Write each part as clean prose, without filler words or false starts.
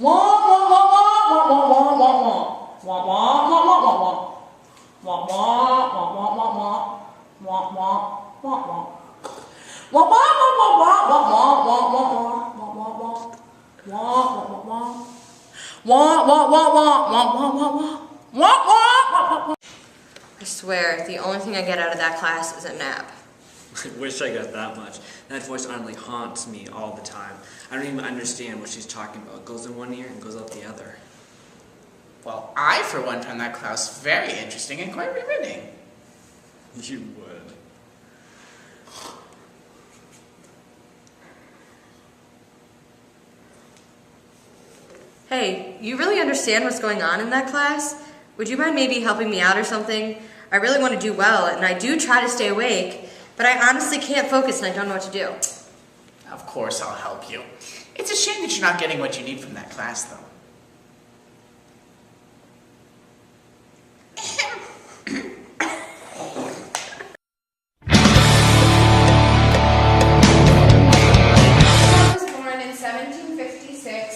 I swear, the only thing I get out of that class is a nap. I wish I got that much. That voice honestly haunts me all the time. I don't even understand what she's talking about. It goes in one ear and goes out the other. Well, I, for one, found that class very interesting and quite riveting. You would. Hey, you really understand what's going on in that class? Would you mind maybe helping me out or something? I really want to do well, and I do try to stay awake, but I honestly can't focus and I don't know what to do. Of course I'll help you. It's a shame that you're not getting what you need from that class, though.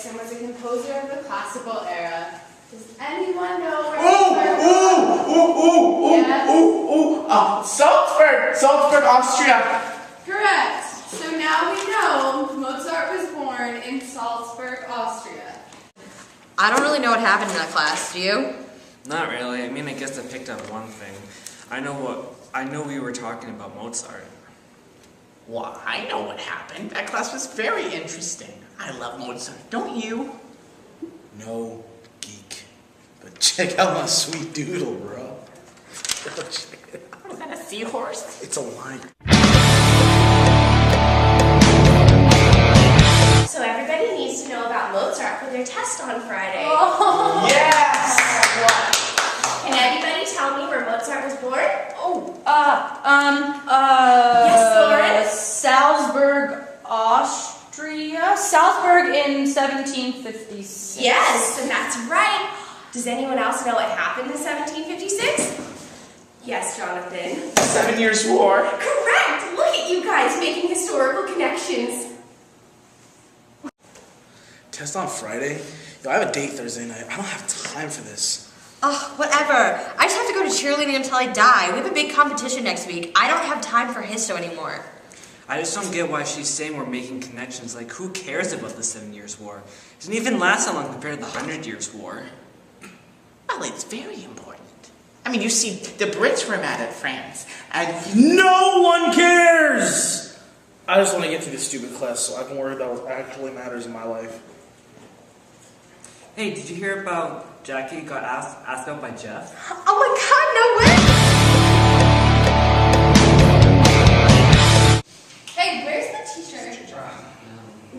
And was a composer of the classical era. Does anyone know where Salzburg, Austria. Correct. So now we know Mozart was born in Salzburg, Austria. I don't really know what happened in that class, do you? Not really. I mean, I guess I picked up one thing. I know we were talking about Mozart. Well, I know what happened. That class was very interesting. I love Mozart, don't you? No, geek. But check out my sweet doodle, bro. Is that a seahorse? It's a lion. So everybody needs to know about Mozart for their test on Friday. Oh. Yes! Can anybody tell me where Mozart was born? Yes, Lauren? Salzburg, Austria? Salzburg in 1756. Yes, and that's right. Does anyone else know what happened in 1756? Yes, Jonathan. 7 Years' War. Correct! Look at you guys making historical connections. Test on Friday? Yo, I have a date Thursday night. I don't have time for this. Ugh, whatever. I just have to go to cheerleading until I die. We have a big competition next week. I don't have time for histo anymore. I just don't get why she's saying we're making connections. Like, who cares about the 7 Years' War? It doesn't even last that long compared to the 100 Years' War. Well, it's very important. I mean, you see, the Brits were mad at France, and No one cares! I just want to get through this stupid class so I can worry about what actually matters in my life. Hey, did you hear about Jackie got asked out by Jeff? Oh my god, no way! Hey, where's the teacher?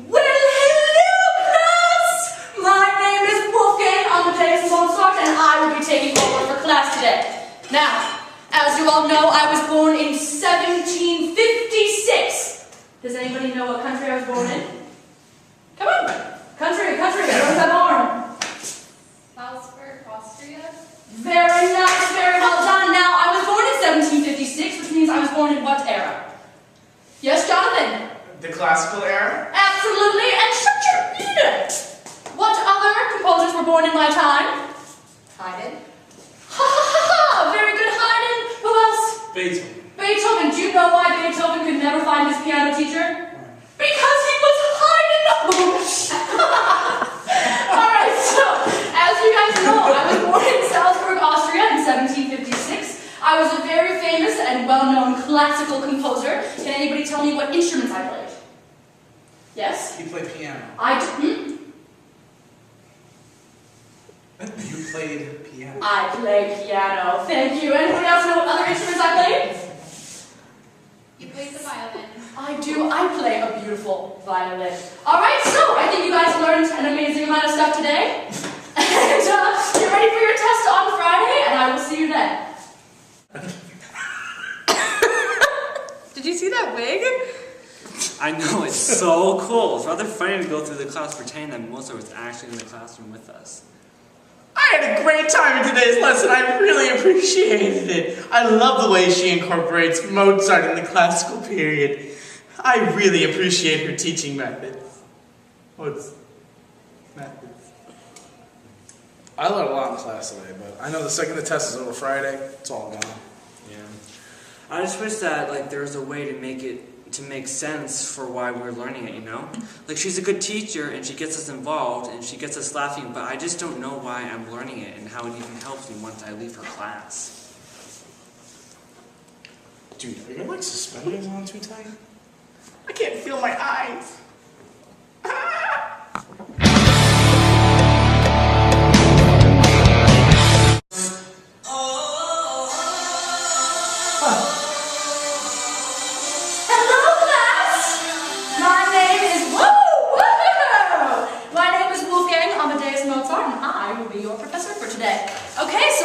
Well, hello, class! My name is Wolfgang Amadeus Mozart, and I will be taking over for class today. Now, as you all know, I was born in 1756. Does anybody know what country I was born in? Come on, country, where was I born? Salzburg, Austria. Very nice, very well done. Now, I was born in 1756, which means I was born in what era? Yes, Jonathan? the classical era. Absolutely, and shut your ear! What other composers were born in my time? Haydn? Ha ha ha ha! Very good, Haydn. Who else? Beethoven. Beethoven. Do you know why Beethoven could never find his piano teacher? Because he was Haydn. Alright, so, as you guys know, I was born in Salzburg, Austria in 1756. I was a very famous and well-known classical composer. Can anybody tell me what instruments I played? Yes? He played piano. You played piano. I play piano. Thank you. Anybody else know what other instruments I played? You played the violin. I do. I play a beautiful violin. All right, so I think you guys learned an amazing amount of stuff today. And you're ready for your test on Friday, and I will see you then. Did you see that wig? I know, it's so cool. It's rather funny to go through the class pretending that Mozart was actually in the classroom with us. I had a great time in today's lesson. I really appreciated it. I love the way she incorporates Mozart in the classical period. I really appreciate her teaching methods. Methods. I learned a lot in class today, but I know the second the test is over Friday, it's all gone. Yeah. I just wish that like there was a way to make sense for why we're learning it, you know? Like she's a good teacher and she gets us involved and she gets us laughing, but I just don't know why I'm learning it and how it even helps me once I leave her class. Dude, are your like suspenders on too tight? I can't feel my eyes.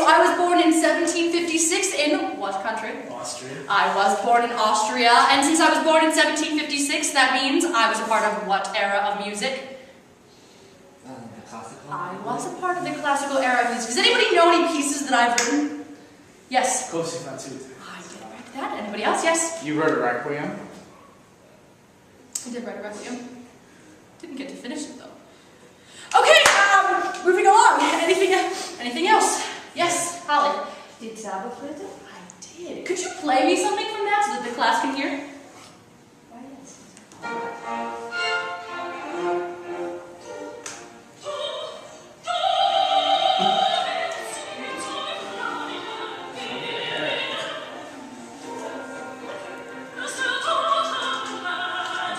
I was born in 1756 in what country? Austria. I was born in Austria, and since I was born in 1756, that means I was a part of what era of music? The classical? I was a part of the classical era of music. Does anybody know any pieces that I've written? Yes? Close if not too. I did write that. Anybody else? Yes? You wrote a requiem? I did write a requiem. Didn't get to finish it, though. Okay, moving along. Anything else? Yes, Holly. Did Saba play it? I did. Could you play me something from that so that the class can hear? Why, yes.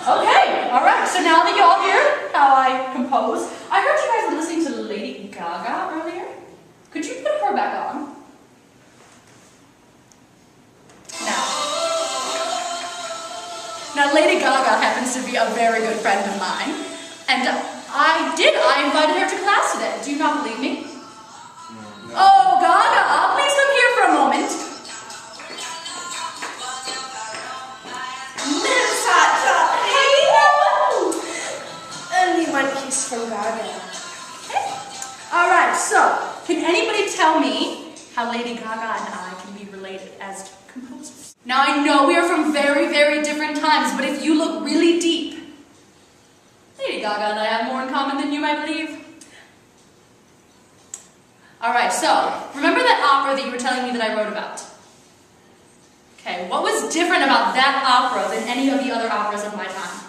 Okay, alright, so now that y'all hear how I compose, I heard you guys were listening to Lady Gaga earlier. Could you put her back on? Now Lady Gaga happens to be a very good friend of mine, and I invited her to class today. Do you not believe me? No. Oh, Gaga, please come here for a moment. Only one kiss from Gaga. Okay. Alright, so, can anybody tell me how Lady Gaga and I can be related as composers? Now I know we are from very, very different times, but if you look really deep, Lady Gaga and I have more in common than you might believe. Alright, so, remember that opera that you were telling me that I wrote about? Okay, what was different about that opera than any of the other operas of my time?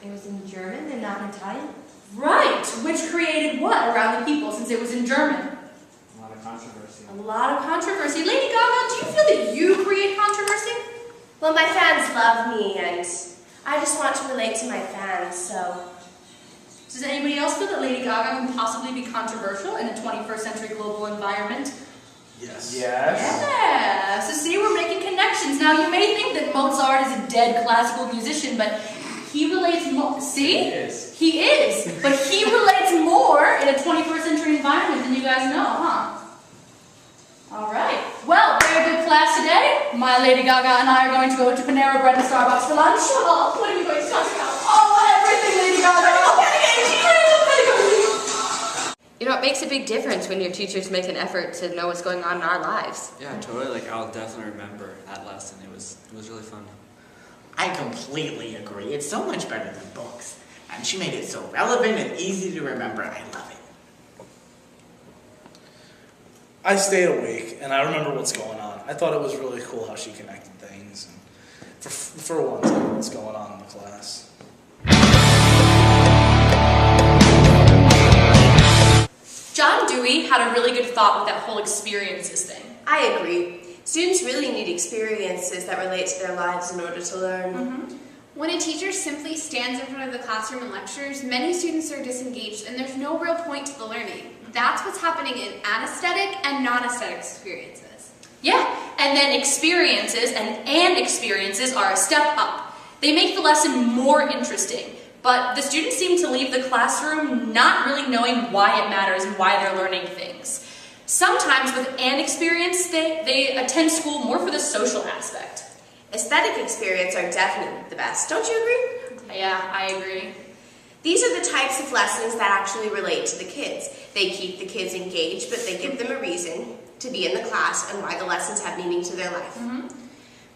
It was in German and not in Italian? Right, which created what around the people since it was in German? A lot of controversy. A lot of controversy. Lady Gaga, do you feel that you create controversy? Well, my fans love me, and I just want to relate to my fans, so... Does anybody else feel that Lady Gaga can possibly be controversial in a 21st century global environment? Yes. Yes. Yeah, so see, we're making connections. Now, you may think that Mozart is a dead classical musician, but he relates more. See? He is. He is. But he relates more in a 21st century environment than you guys know, huh? Alright. Well, very good class today. My Lady Gaga and I are going to go to Panera Bread and Starbucks for lunch. Oh, what are we going to talk about? Oh, everything, Lady Gaga. You know, it makes a big difference when your teachers make an effort to know what's going on in our lives. Yeah, totally. Like I'll definitely remember that lesson. It was really fun. I completely agree. It's so much better than books. And she made it so relevant and easy to remember. I love it. I stayed awake and I remember what's going on. I thought it was really cool how she connected things. And for once, I know what's going on in the class. John Dewey had a really good thought with that whole experiences thing. I agree. Students really need experiences that relate to their lives in order to learn. Mm-hmm. When a teacher simply stands in front of the classroom and lectures, many students are disengaged and there's no real point to the learning. That's what's happening in anesthetic and non-aesthetic experiences. Yeah, and then experiences and experiences are a step up. They make the lesson more interesting, but the students seem to leave the classroom not really knowing why it matters and why they're learning things. Sometimes with an experience, they attend school more for the social aspect. Aesthetic experiences are definitely the best. Don't you agree? Yeah, I agree. These are the types of lessons that actually relate to the kids. They keep the kids engaged, but they give them a reason to be in the class and why the lessons have meaning to their life. Mm-hmm.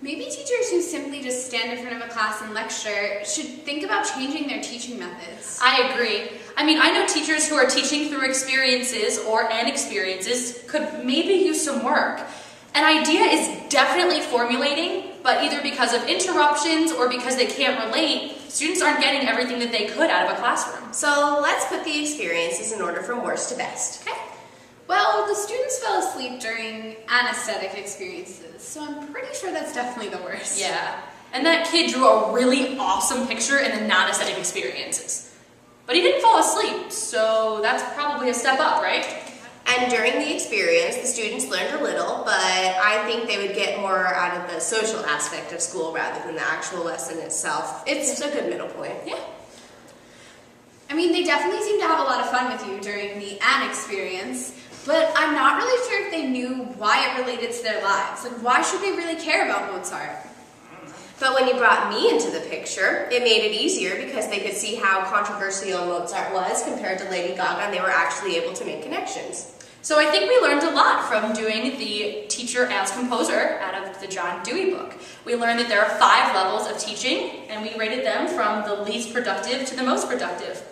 Maybe teachers who simply just stand in front of a class and lecture should think about changing their teaching methods. I agree. I mean, I know teachers who are teaching through experiences or experiences could maybe use some work. An idea is definitely formulating, but either because of interruptions or because they can't relate, students aren't getting everything that they could out of a classroom. So let's put the experiences in order from worst to best. Okay. Well, the students fell asleep during anesthetic experiences, so I'm pretty sure that's definitely the worst. Yeah. And that kid drew a really awesome picture in the non-aesthetic experiences. But he didn't fall asleep, so that's probably a step up, right? And during the experience, the students learned a little, but I think they would get more out of the social aspect of school rather than the actual lesson itself. It's a good middle point. Yeah. I mean, they definitely seemed to have a lot of fun with you during the An experience, but I'm not really sure if they knew why it related to their lives. Like, why should they really care about Mozart? But when you brought me into the picture, it made it easier because they could see how controversial Mozart was compared to Lady Gaga, and they were actually able to make connections. So I think we learned a lot from doing the teacher as composer out of the John Dewey book. We learned that there are 5 levels of teaching, and we rated them from the least productive to the most productive.